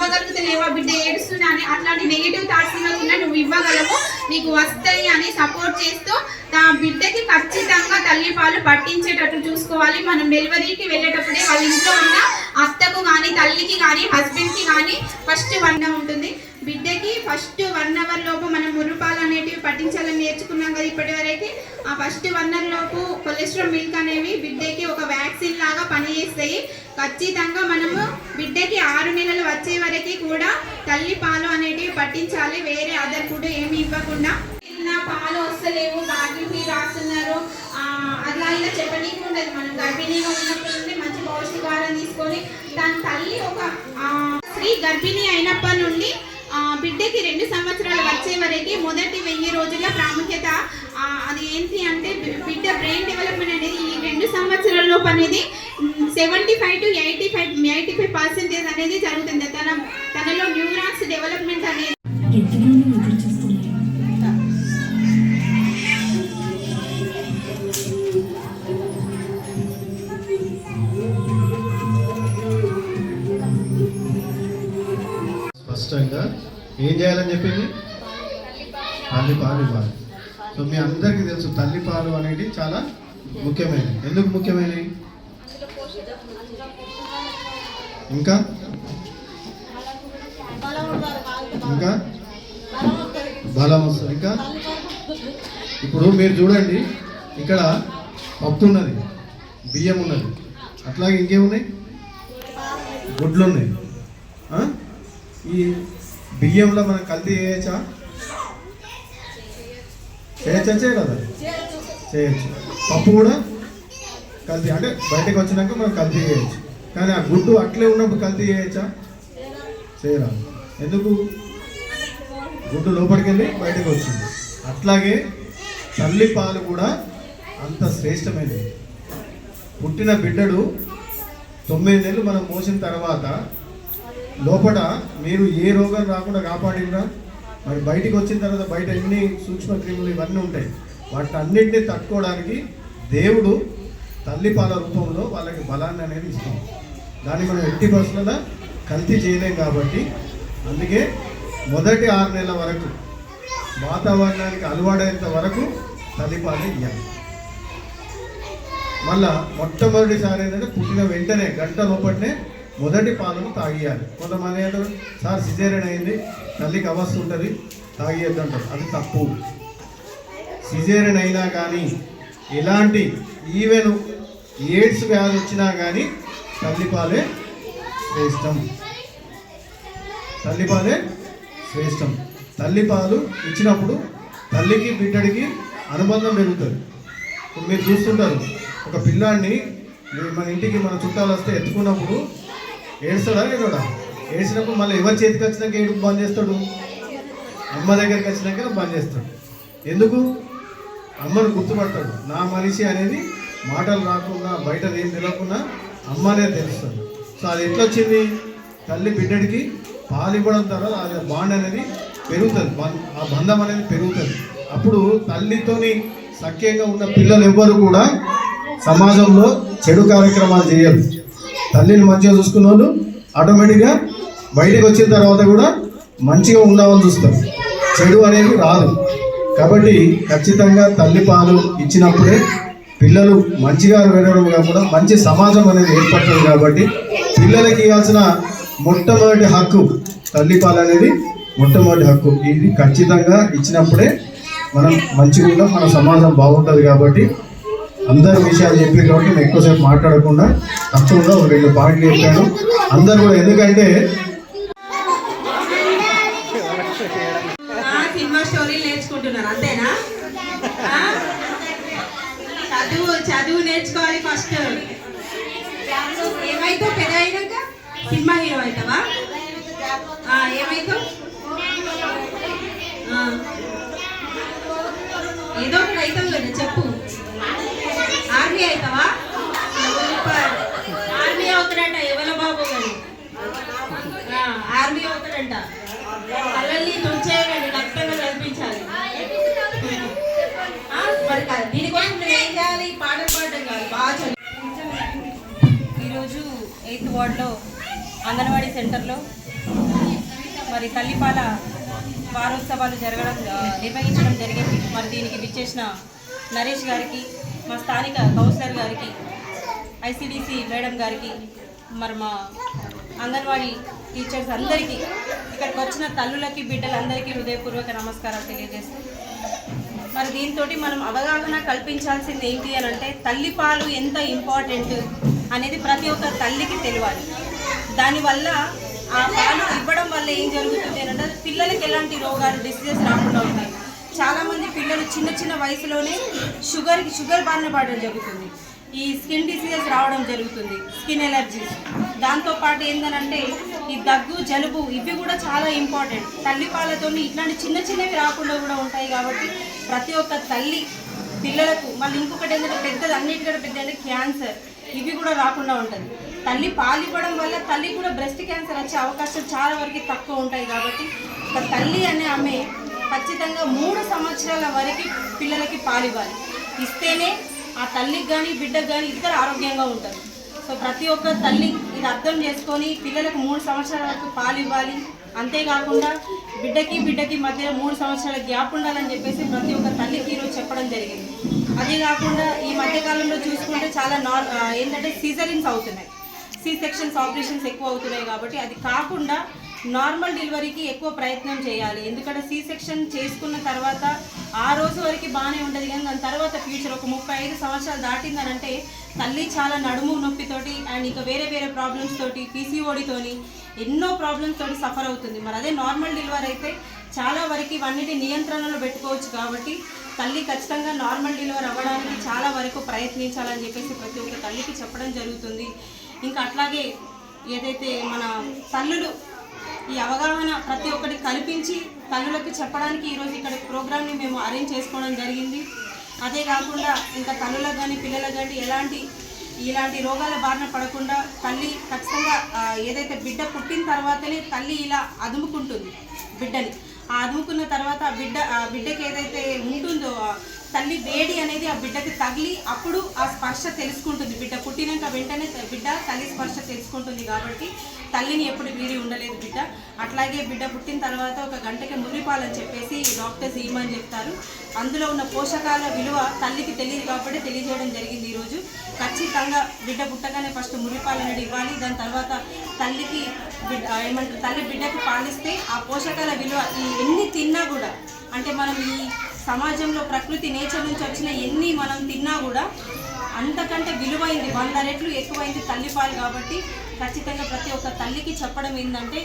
ఇవ్వగలుగుతలేవా బిడ్డ ఏడుస్తున్నా అని అట్లాంటి నెగిటివ్ థాట్స్ ఉన్నా నువ్వు ఇవ్వగలవు, నీకు వస్తాయి అని సపోర్ట్ చేస్తూ నా బిడ్డకి ఖచ్చితంగా తల్లిపాలు పట్టించేటట్టు చూసుకోవాలి. మనం డెలివరీకి వెళ్ళేటప్పుడే వాళ్ళ ఇంట్లో ఉన్న అత్తకు కానీ తల్లికి కానీ హస్బెండ్కి కానీ ఫస్ట్ 1 ఉంటుంది. బిడ్డకి ఫస్ట్ 1 అవర్ లోపు మనం ముర్రుపాలు అనేటివి పట్టించాలని నేర్చుకున్నాం కదా ఇప్పటి వరకు. ఆ ఫస్ట్ 1 అవర్ లోపు కొలెస్ట్రాల్ మిల్క్ అనేవి బిడ్డకి ఒక వ్యాక్సిన్ లాగా పనిచేస్తాయి. ఖచ్చితంగా మనము బిడ్డకి 6 నెలలు వచ్చే వరకు కూడా తల్లి పాలు అనేటివి పట్టించాలి, వేరే అదర్ ఫుడ్ ఏమి ఇవ్వకుండా. పాలు వస్తలేవు, బాకీ రాస్తున్నారు అట్లా ఇలా చెప్పనీకి ఉండదు. మనం గర్భిణీగా ఉన్నప్పటి నుండి మంచి పౌష్టికాహారం తీసుకొని దాని తల్లి ఒక స్త్రీ గర్భిణీ అయినప్పటి నుండి బిడ్డకి 2 సంవత్సరాలు వచ్చే వరకు మొదటి 1000 రోజుల ప్రాముఖ్యత అది ఏంటి అంటే బిడ్డ బ్రెయిన్ డెవలప్మెంట్ అనేది ఈ 2 సంవత్సరాలలోపు అనేది 75 to 85% అనేది జరుగుతుంది. తనలో న్యూరాన్స్ డెవలప్మెంట్ అనేది స్పష్టంగా ఏం చేయాలని చెప్పింది, తల్లిపాలు ఇవ్వాలి. సో మీ అందరికీ తెలుసు తల్లిపాలు అనేది చాలా ముఖ్యమైనవి. ఎందుకు ముఖ్యమైనవి? ఇంకా ఇంకా బలం వస్తుంది. ఇంకా ఇప్పుడు మీరు చూడండి, ఇక్కడ పప్పు ఉన్నది, బియ్యం ఉన్నది, అట్లాగే ఇంకేమున్నాయి, గుడ్లు ఉన్నాయి. ఈ బియ్యంలో మనం కల్తీ చేయొచ్చా? చేయదా? చేయొచ్చు. పప్పు కూడా కల్తీ అంటే బయటకు వచ్చినాక మనం కల్తీ చేయొచ్చు. కానీ ఆ గుడ్డు అట్లే ఉన్నప్పుడు కల్తీ చేయొచ్చా? చేయరాదు. ఎందుకు? గుడ్డు లోపలికి వెళ్ళి బయటకు వచ్చింది. అట్లాగే తల్లి పాలు కూడా అంత శ్రేష్టమైనది. పుట్టిన బిడ్డడు 9 నెలలు మనం మోసిన తర్వాత లోపల మీరు ఏ రోగం రాకుండా కాపాడినరా? మరి బయటికి వచ్చిన తర్వాత బయట ఎన్ని సూక్ష్మ క్రిములు ఇవన్నీ ఉంటాయి, వాటన్నింటినీ తట్టుకోవడానికి దేవుడు తల్లిపాల రూపంలో వాళ్ళకి బలాన్ని అనేది ఇస్తాం. దాన్ని మనం 80% కల్తీ చేయలేం. కాబట్టి అందుకే మొదటి 6 నెలల వరకు వాతావరణానికి అలవాడేంత వరకు తల్లిపాలు ఇవ్వాలి. మళ్ళా మొట్టమొదటిసారి ఏంటంటే పుట్టిన వెంటనే గంట లోపలనే మొదటి పాలను తాగియాలి. కొంతమంది అంటారు, సార్ సిజేరియన్ అయింది, తల్లికి అవస్థ ఉంటుంది, తాగియద్దు అంటారు. అది తప్పు. సిజేరియన్ అయినా కానీ ఎలాంటి ఈవెన్ ఎయిడ్స్ వ్యాధి వచ్చినా కానీ తల్లిపాలే శ్రేష్టం. తల్లిపాలే శ్రేష్టం. తల్లిపాలు ఇచ్చినప్పుడు తల్లికి బిడ్డడికి అనుబంధం పెరుగుతుంది. మీరు చూస్తుంటారు, ఒక పిల్లాన్ని మన ఇంటికి మన చుట్టాలు వస్తే ఎత్తుకున్నప్పుడు ఏడుస్తాడా? ఏడోడా? ఏడ్చినప్పుడు మళ్ళీ ఎవరి చేతికి వచ్చినాక ఏడుపు బంద్ చేస్తాడు? అమ్మ దగ్గరికి వచ్చినాక బంద్ చేస్తాడు. ఎందుకు? అమ్మను గుర్తుపడతాడు. నా మనిషి అనేది మాటలు రాకుండా బయట ఏం తెలియకుండా అమ్మనే తెలుస్తాడు. సో అది ఎట్లా వచ్చింది? తల్లి బిడ్డడికి పాలు ఇవ్వడం తర్వాత అది బాండ్ అనేది పెరుగుతుంది, ఆ బంధం అనేది పెరుగుతుంది. అప్పుడు తల్లితోని సఖ్యంగా ఉన్న పిల్లలు ఎవ్వరు కూడా సమాజంలో చెడు కార్యక్రమాలు చేయరు. తల్లిని మంచిగా చూసుకున్న వాళ్ళు ఆటోమేటిక్గా బయటకు వచ్చిన తర్వాత కూడా మంచిగా ఉన్నామని చూస్తారు, చెడు అనేది రాదు. కాబట్టి ఖచ్చితంగా తల్లిపాలు ఇచ్చినప్పుడే పిల్లలు మంచిగా పెరగడం కాకుండా మంచి సమాజం అనేది ఏర్పడుతుంది. కాబట్టి పిల్లలకి ఇవ్వాల్సిన మొట్టమొదటి హక్కు తల్లిపాలు అనేది మొట్టమొదటి హక్కు. ఇది ఖచ్చితంగా ఇచ్చినప్పుడే మనం మంచిగా ఉంటాం, మన సమాజం బాగుంటుంది. కాబట్టి అందరు విషయాలు చెప్పారు కాబట్టి నేను ఎక్కువసేపు మాట్లాడకుండా తప్పకుండా ఒక 2 పాయింట్లు చెప్పాను అందరు కూడా. ఎందుకంటే సినిమా స్టోరీలు నేర్చుకుంటున్నారు అంతేనా? చదువు నేర్చుకోవాలి ఫస్ట్. ఏమైతావు పెద్ద అయినాక? సినిమా హీరో అవుతావా? ఏమైతావు? ఏదో ఒకటి అవుతావు కదా, చెప్పు. ఆర్మీ అవుతావా? ఆర్మీ అవుతాడంట ఎవల బాబు గారు, ఆర్మీ అవుతాడంట. కళ్ళల్ని తుంచేయండి, ఖచ్చితంగా కల్పించాలి. మరి దీనికోసం నువ్వు ఏం చేయాలి? పాటలు పాడడం కాదు, బాగా చదువు. ఈరోజు 8th వార్డులో అంగన్వాడీ సెంటర్లో మరి తల్లిపాల వారోత్సవాలు నిర్వహించడం జరిగింది. మరి దీనికి విచ్చేసిన నరేష్ గారికి, మా స్థానిక కౌన్సిలర్ గారికి, ఐసిడిసి మేడం గారికి, మరి మా అంగన్వాడీ టీచర్స్ అందరికీ, ఇక్కడికి వచ్చిన తల్లులకి బిడ్డలందరికీ హృదయపూర్వక నమస్కారాలు తెలియజేస్తూ, మరి దీంతో మనం అవగాహన కల్పించాల్సింది ఏంటి అని అంటే తల్లిపాలు ఎంత ఇంపార్టెంట్ అనేది ప్రతి ఒక్క తల్లికి తెలియాలి. దానివల్ల ఆ పాలు ఇవ్వడం వల్ల ఏం జరుగుతుంది అని అంటే పిల్లలకి ఎలాంటి రోగాలు డిసీజెస్ రాకుండా ఉంటాయి. చాలామంది పిల్లలు చిన్న చిన్న వయసులోనే షుగర్ బారిన పడడం జరుగుతుంది. ఈ స్కిన్ డిసీజెస్ రావడం జరుగుతుంది, స్కిన్ ఎలర్జీస్. దాంతోపాటు ఏంటంటే ఈ దగ్గు, జలుబు ఇవి కూడా చాలా ఇంపార్టెంట్. తల్లిపాలతో ఇట్లాంటి చిన్న చిన్నవి రాకుండా కూడా ఉంటాయి. కాబట్టి ప్రతి ఒక్క తల్లి పిల్లలకు, మళ్ళీ ఇంకొకటి ఏంటంటే పెద్దది, అన్నిటికంటే పెద్ద అంటే క్యాన్సర్, ఇవి కూడా రాకుండా ఉంటుంది. తల్లి పాలు ఇవ్వడం వల్ల తల్లి కూడా బ్రెస్ట్ క్యాన్సర్ వచ్చే అవకాశాలు చాలా వరకు తక్కువ ఉంటాయి. కాబట్టి ఒక తల్లి అనే ఆమె ఖచ్చితంగా 3 సంవత్సరాల వరకు పిల్లలకి పాలు ఇవ్వాలి. ఇస్తేనే ఆ తల్లికి కానీ బిడ్డకు కానీ ఇద్దరు ఆరోగ్యంగా ఉంటారు. సో ప్రతి ఒక్క తల్లి ఇది అర్థం చేసుకొని పిల్లలకు 3 సంవత్సరాల వరకు పాలు ఇవ్వాలి. అంతేకాకుండా బిడ్డకి మధ్య 3 సంవత్సరాల గ్యాప్ ఉండాలని చెప్పేసి ప్రతి ఒక్క తల్లికి ఈరోజు చెప్పడం జరిగింది. అదే కాకుండా ఈ మధ్యకాలంలో చూసుకుంటే చాలా ఏంటంటే సీజరిన్స్ అవుతున్నాయి, సి సెక్షన్స్ ఆపరేషన్స్ ఎక్కువ అవుతున్నాయి. కాబట్టి అది కాకుండా నార్మల్ డెలివరీకి ఎక్కువ ప్రయత్నం చేయాలి. ఎందుకంటే సి సెక్షన్ చేసుకున్న తర్వాత ఆ రోజు వరకు బాగానే ఉండదు, కానీ దాని తర్వాత ఫ్యూచర్ ఒక 35 సంవత్సరాలు దాటిందనంటే తల్లి చాలా నడుము నొప్పితోటి అండ్ ఇంకా వేరే ప్రాబ్లమ్స్ తోటి, పీసీఓడితోని ఎన్నో ప్రాబ్లమ్స్ తోటి సఫర్ అవుతుంది. మరి అదే నార్మల్ డెలివరీ అయితే చాలా వరకు ఇవన్నిటి నియంత్రణలో పెట్టుకోవచ్చు. కాబట్టి తల్లి ఖచ్చితంగా నార్మల్ డెలివరీ అవ్వడానికి చాలా వరకు ప్రయత్నించాలని చెప్పేసి ప్రతి ఒక్క తల్లికి చెప్పడం జరుగుతుంది. ఇంకా అట్లాగే ఏదైతే మన తల్లులు ఈ అవగాహన ప్రతి ఒక్కటి కల్పించి తల్లులకు చెప్పడానికి ఈరోజు ఇక్కడ ప్రోగ్రామ్ని మేము అరేంజ్ చేసుకోవడం జరిగింది. అదే కాకుండా ఇంకా తల్లులకు కానీ పిల్లలకు కానీ ఇలాంటి రోగాల బారిన పడకుండా తల్లి ఖచ్చితంగా ఏదైతే బిడ్డ పుట్టిన తర్వాతనే తల్లి ఇలా అదుముకుంటుంది బిడ్డని. ఆ అదుముకున్న తర్వాత ఆ బిడ్డకి ఏదైతే ఉంటుందో తల్లి వేడి అనేది ఆ బిడ్డకి తగిలి అప్పుడు ఆ స్పర్శ తెలుసుకుంటుంది. బిడ్డ పుట్టినాక వెంటనే బిడ్డ తల్లి స్పర్శ తెలుసుకుంటుంది. కాబట్టి తల్లిని ఎప్పుడు వీడి ఉండలేదు బిడ్డ. అట్లాగే బిడ్డ పుట్టిన తర్వాత 1 గంటకి ముర్రిపాలని చెప్పేసి డాక్టర్స్ ఇవ్వమని చెప్తారు. అందులో ఉన్న పోషకాల విలువ తల్లికి తెలియదు కాబట్టి తెలియజేయడం జరిగింది. ఈరోజు ఖచ్చితంగా బిడ్డ పుట్టగానే ఫస్ట్ ముర్రిపాలు అనేది ఇవ్వాలి. దాని తర్వాత తల్లికి తల్లి బిడ్డకు పాలిస్తే ఆ పోషకాల విలువ ఎన్ని తిన్నా కూడా, అంటే మనం ఈ సమాజంలో ప్రకృతి నేచర్ నుంచి వచ్చిన ఎన్ని మనం తిన్నా కూడా అంతకంటే విలువైంది 100 రెట్లు ఎక్కువైంది తల్లిపాలు. కాబట్టి ఖచ్చితంగా ప్రతి ఒక్క తల్లికి చెప్పడం ఏంటంటే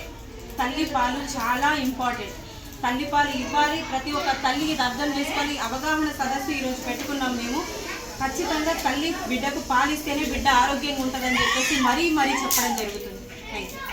తల్లిపాలు చాలా ఇంపార్టెంట్. తల్లిపాలు ఇవ్వాలి. ప్రతి ఒక్క తల్లి ఇది అర్థం చేసుకొని అవగాహన సదస్సు ఈరోజు పెట్టుకున్నాం మేము. ఖచ్చితంగా తల్లి బిడ్డకు పాలిస్తేనే బిడ్డ ఆరోగ్యంగా ఉంటుందని చెప్పేసి మరీ చెప్పడం జరుగుతుంది. Thank you.